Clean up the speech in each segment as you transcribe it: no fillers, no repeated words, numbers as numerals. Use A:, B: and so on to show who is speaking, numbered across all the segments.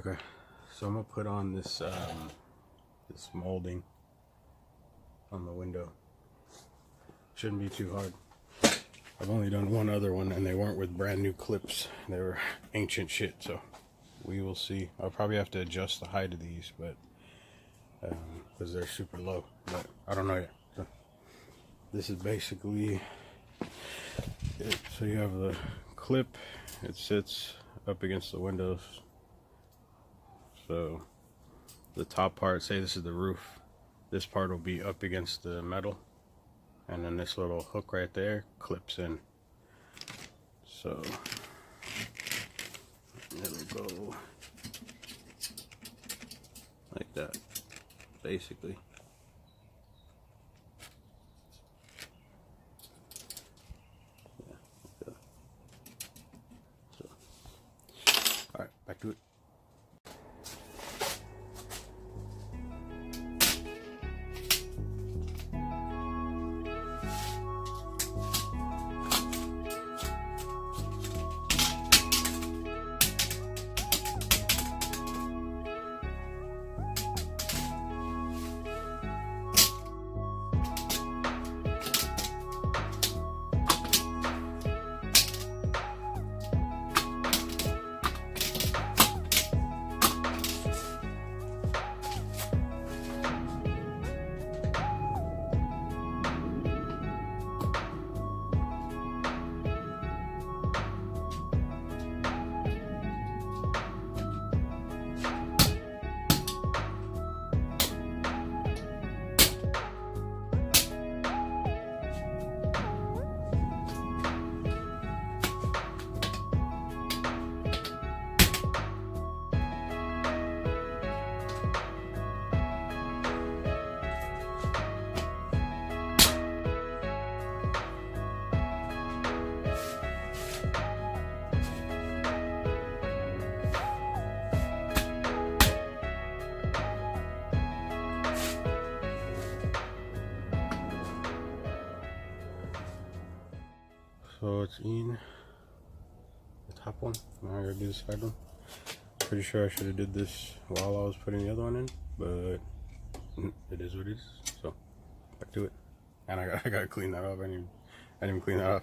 A: Okay, so I'm gonna put on this this molding on the window. Shouldn't be too hard. I've only done one other one and they weren't with brand new clips. They were ancient shit, so we will see. I'll probably have to adjust the height of these, but because they're super low, but I don't know yet. So this is basically it. So you have the clip, it sits up against the windows. So the top part, say this is the roof, this part will be up against the metal, and then this little hook right there clips in. So it'll go like that, basically. Yeah, like that. So, all right, back to it. So it's in the top one. Now I gotta do the side one. Pretty sure I should have did this while I was putting the other one in, but it is what it is. So back to it. And I gotta clean that up. I didn't even clean that off.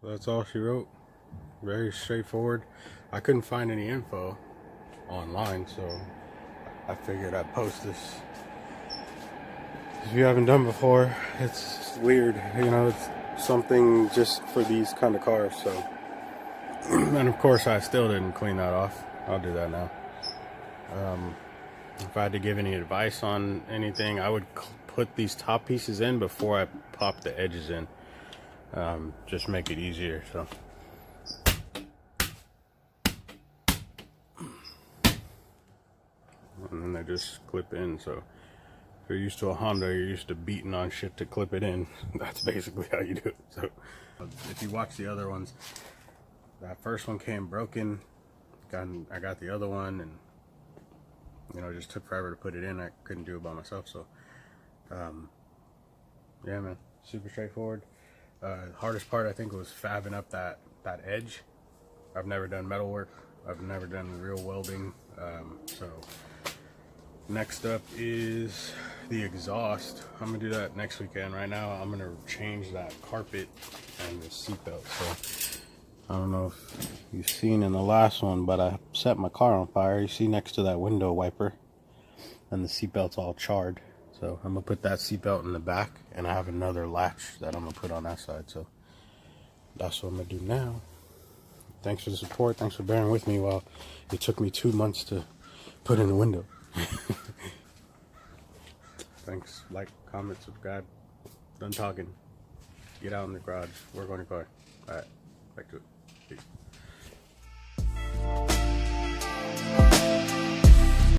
A: So that's all she wrote. Very straightforward. I couldn't find any info online, so I figured I'd post this. If you haven't done before, it's weird, you know, it's something just for these kind of cars. So, and of course I still didn't clean that off. I'll do that now. If I had to give any advice on anything, I would put these top pieces in before I pop the edges in. Just make it easier. So. And then they just clip in. So if you're used to a Honda, you're used to beating on shit to clip it in. That's basically how you do it. So if you watch the other ones, that first one came broken. I got the other one, and you know, it just took forever to put it in. I couldn't do it by myself. So yeah, man, super straightforward. Hardest part, I think, was fabbing up that edge. I've never done metal work. I've never done real welding. So next up is the exhaust. I'm gonna do that next weekend. Right now, I'm gonna change that carpet and the seatbelt. So I don't know if you've seen in the last one, but I set my car on fire. You see next to that window wiper, and the seatbelt's all charred. So I'm gonna put that seatbelt in the back, and I have another latch that I'm gonna put on that side. So that's what I'm gonna do now. Thanks for the support. Thanks for bearing with me while it took me 2 months to put in the window. Thanks. Like, comment, subscribe. Done talking. Get out in the garage. Work on your car. Alright. Back to it. Peace.